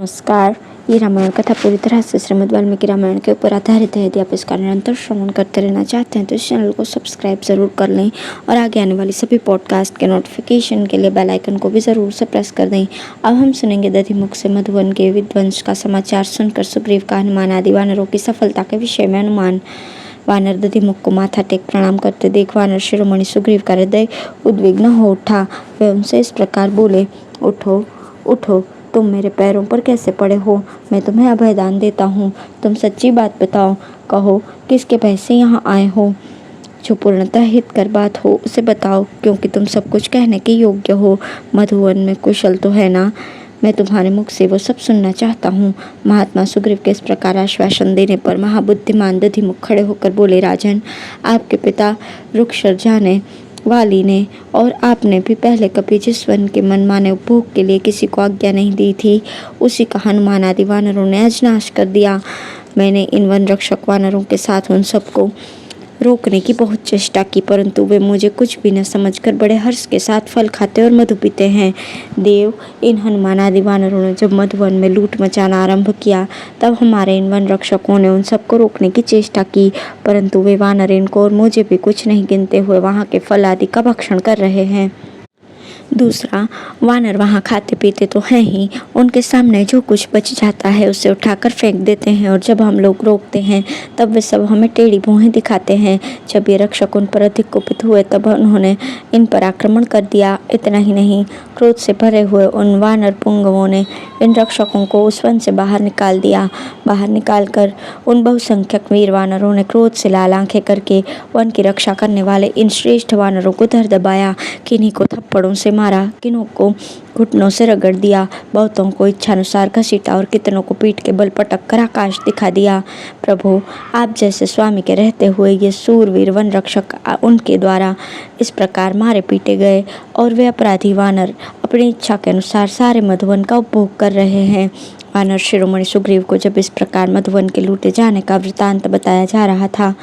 नमस्कार। ये रामायण कथा पूरी तरह से श्रीमद् वाल्मीकि रामायण के ऊपर आधारित है। यदि आप इसका निरंतर श्रवण करते रहना चाहते हैं तो इस चैनल को सब्सक्राइब ज़रूर कर लें और आगे आने वाली सभी पॉडकास्ट के नोटिफिकेशन के लिए बेल आइकन को भी ज़रूर से प्रेस कर दें। अब हम सुनेंगे दधिमुख से मधुवन के विध्वंस का समाचार सुनकर सुग्रीव का हनुमान आदि वानरों की सफलता के विषय में अनुमान। वानर दधिमुख को माथा टेक प्रणाम करते देख वानर शिरोमणि सुग्रीव का हृदय उद्विग्न हो उठा। वे उनसे इस प्रकार बोले, उठो उठो, तुम मेरे पैरों पर कैसे पड़े हो? मैं तुम्हें अभयदान देता हूँ। तुम सच्ची बात बताओ, कहो किसके भय से यहाँ आए हो? जो पूर्णतः हितकर बात हो उसे बताओ, क्योंकि तुम सब कुछ कहने के योग्य हो। मधुवन में कुशल तो है ना? मैं तुम्हारे मुख से वो सब सुनना चाहता हूँ। महात्मा सुग्रीव के इस प्रकार आश्वासन देने पर महाबुद्धिमान दधिमुख खड़े होकर बोले, राजन, आपके पिता रुक्षरजा ने, वाली ने और आपने भी पहले कभी जिस वन के मनमाने उपभोग के लिए किसी को आज्ञा नहीं दी थी, उसी का हनुमान आदि वानरों ने आज नाश कर दिया। मैंने इन वन रक्षक वानरों के साथ उन सबको रोकने की बहुत चेष्टा की, परंतु वे मुझे कुछ भी न समझकर बड़े हर्ष के साथ फल खाते और मधु पीते हैं। देव, इन हनुमान आदि वानरों ने जब मधुवन में लूट मचाना आरंभ किया, तब हमारे इन वन रक्षकों ने उन सबको रोकने की चेष्टा की, परंतु वे वानर इनको और मुझे भी कुछ नहीं गिनते हुए वहाँ के फल आदि का भक्षण कर रहे हैं। दूसरा, वानर वहाँ खाते पीते तो हैं ही, उनके सामने जो कुछ बच जाता है उसे उठाकर फेंक देते हैं, और जब हम लोग रोकते हैं तब वे सब हमें टेढ़ी भुहें दिखाते हैं। जब ये रक्षक उन पर अधिक कुपित हुए तब उन्होंने इन पर आक्रमण कर दिया। इतना ही नहीं, क्रोध से भरे हुए उन वानर पुंगवों ने इन रक्षकों को उस वन से बाहर निकाल दिया। बाहर निकालकर उन बहुसंख्यक वीर वानरों ने क्रोध से लाल आंखें करके वन की रक्षा करने वाले इन श्रेष्ठ वानरों को धर दबाया। किन्हीं को थप्पड़ों से मारा, किन्हों को घुटनों से रगड़ दिया, बहुतों को इच्छानुसार घसीटा और कितनों को पीठ के बल पटक कर आकाश दिखा दिया। प्रभु, आप जैसे स्वामी के रहते हुए ये सूरवीर वन रक्षक उनके द्वारा इस प्रकार मारे पीटे गए, और वे अपराधी वानर अपनी इच्छा के अनुसार सारे मधुवन का उपभोग कर रहे हैं। वानर शिरोमणि सुग्रीव को जब इस प्रकार मधुवन के लूटे जाने का वृतांत बताया जा रहा था,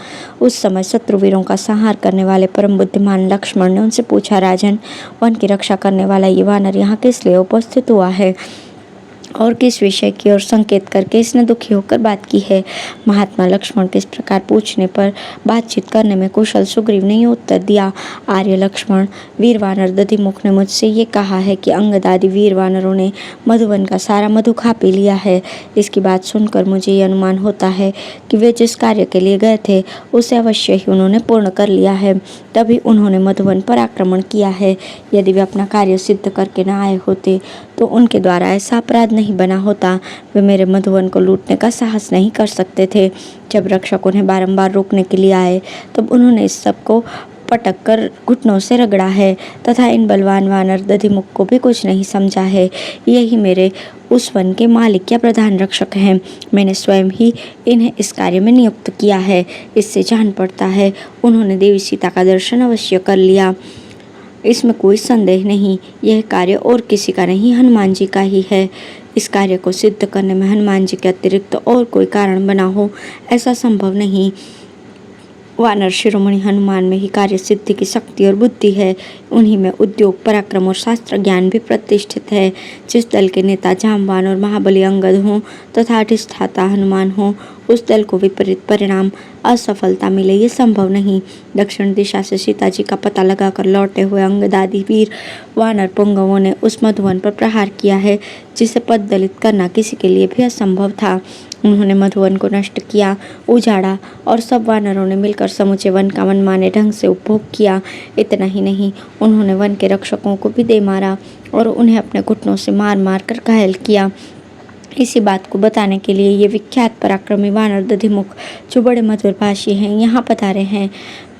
उस समय शत्रुवीरों का संहार करने वाले परम बुद्धिमान लक्ष्मण ने उनसे पूछा, राजन, वन की रक्षा करने वाला ये वानर यहाँ किस लिए उपस्थित हुआ है और किस विषय की ओर संकेत करके इसने दुखी होकर बात की है? महात्मा लक्ष्मण के इस प्रकार पूछने पर बातचीत करने में कुशल सुग्रीव ने उत्तर दिया, आर्य लक्ष्मण, वीर वानर दधिमुख ने मुझसे ये कहा है कि अंगद आदि वीर वानरों ने मधुवन का सारा मधु खा पी लिया है। इसकी बात सुनकर मुझे ये अनुमान होता है कि वे जिस कार्य के लिए गए थे उसे अवश्य ही उन्होंने पूर्ण कर लिया है, तभी उन्होंने मधुवन पर आक्रमण किया है। यदि वे अपना कार्य सिद्ध करके न आए होते तो उनके द्वारा ऐसा अपराध नहीं बना होता। वे मेरे मधुवन को लूटने का साहस नहीं कर सकते थे। जब रक्षक उन्हें बारंबार रोकने के लिए आए तब उन्होंने इस सब को पटक कर घुटनों से रगड़ा है, तथा इन बलवान वानर दधिमुख को भी कुछ नहीं समझा है। यही मेरे उस वन के मालिक या प्रधान रक्षक हैं। मैंने स्वयं ही इन्हें इस कार्य में नियुक्त किया है। इससे जान पड़ता है उन्होंने देवी सीता का दर्शन अवश्य कर लिया, इसमें कोई संदेह नहीं। यह कार्य और किसी का नहीं, हनुमान जी का ही है। इस कार्य को सिद्ध करने में हनुमान जी के अतिरिक्त और कोई कारण बना हो, ऐसा संभव नहीं। वानर शिरोमणि हनुमान में ही कार्य सिद्धि की शक्ति और बुद्धि है। उन्हीं में उद्योग, पराक्रम और शास्त्र ज्ञान भी प्रतिष्ठित है। जिस दल के नेता जामवान और महाबली अंगद हों तथा अधिष्ठाता हनुमान हों, उस दल को विपरीत परिणाम, असफलता मिले, ये संभव नहीं। दक्षिण दिशा से सीता जी का पता लगाकर लौटे हुए अंगद आदि वीर वानर पुंगवों ने उस मधुवन पर प्रहार किया है, जिसे पद दलित करना किसी के लिए भी असंभव था। उन्होंने मधुवन को नष्ट किया, उजाड़ा, और सब वानरों ने मिलकर समूचे वन का मनमाने ढंग से उपभोग किया। इतना ही नहीं, उन्होंने वन के रक्षकों को भी दे मारा और उन्हें अपने घुटनों से मार मार कर घायल किया। इसी बात को बताने के लिए ये विख्यात पराक्रमी वानर दधिमुख, जो बड़े मधुरभाषी हैं, यहाँ पधारे हैं।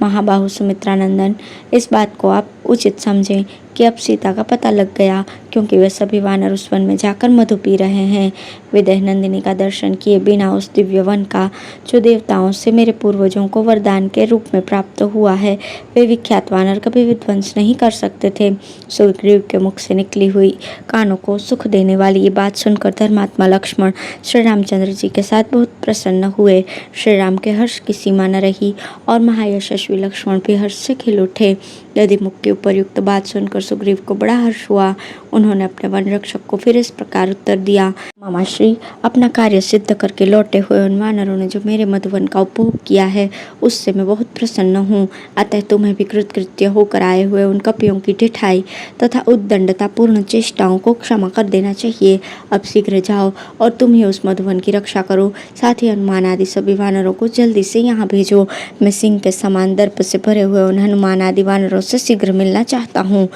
महाबाहु सुमित्रानंदन, इस बात को आप उचित समझें कि अब सीता का पता लग गया, क्योंकि वे सभी वानर उस वन में जाकर मधु पी रहे हैं। विदेह नंदिनी का दर्शन किए बिना उस दिव्य वन का, जो देवताओं से मेरे पूर्वजों को वरदान के रूप में प्राप्त हुआ है, वे विख्यात वानर कभी विध्वंस नहीं कर सकते थे। सुग्रीव के मुख से निकली हुई कानों को सुख देने वाली ये बात सुनकर धर्मात्मा लक्ष्मण श्री रामचंद्र जी के साथ बहुत प्रसन्न हुए। श्री राम के हर्ष की सीमा न रही और महायशस्वी लक्ष्मण भी हर्ष से खिल उठे। दधिमुख की उपयुक्त बात सुनकर सुग्रीव को बड़ा हर्ष हुआ। उन्होंने अपने वन रक्षक को फिर इस प्रकार उत्तर दिया, मामाश्री, अपना कार्य सिद्ध करके लौटे हुए उन वानरों ने जो मेरे मधुवन का उपभोग किया है उससे मैं बहुत प्रसन्न हूँ। अतः तुम्हें भी कृतकृत्य होकर आए हुए उन कपियों की ढिठाई तथा उद्दंडतापूर्ण चेष्टाओं को क्षमा कर देना चाहिए। अब शीघ्र जाओ और तुम ही उस मधुवन की रक्षा करो। साथ ही हनुमान आदि सभी वानरों को जल्दी से यहाँ भेजो। मैं सिंह के समान दर्प से भरे हुए उन हनुमान आदि वानरों से शीघ्र मिलना चाहता हूँ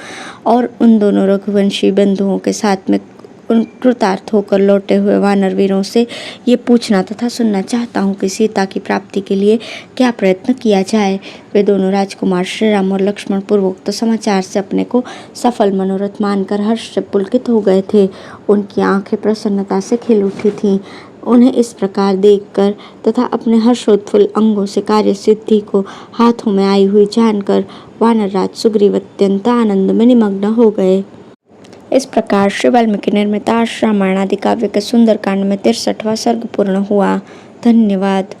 और उन दोनों रघुवंशी बंधुओं के साथ में उन कृतार्थ होकर लौटे हुए वानर वीरों से ये पूछना तथा सुनना चाहता हूँ कि सीता की प्राप्ति के लिए क्या प्रयत्न किया जाए। वे दोनों राजकुमार श्री राम और लक्ष्मण पूर्वोक्त समाचार से अपने को सफल मनोरथ मानकर हर्ष से पुलकित हो गए थे। उनकी आंखें प्रसन्नता से खिल उठी थीं। उन्हें इस प्रकार देखकर तथा अपने हर्षोत्फुल्ल अंगों से कार्य सिद्धि को हाथों में आई हुई जानकर वानर राज सुग्रीव अत्यंत आनंद में निमग्न हो गए। इस प्रकार श्री वाल्मीकि निर्मित आर्ष रामायण आदि काव्य के सुंदरकांड में 63वां सर्ग पूर्ण हुआ। धन्यवाद।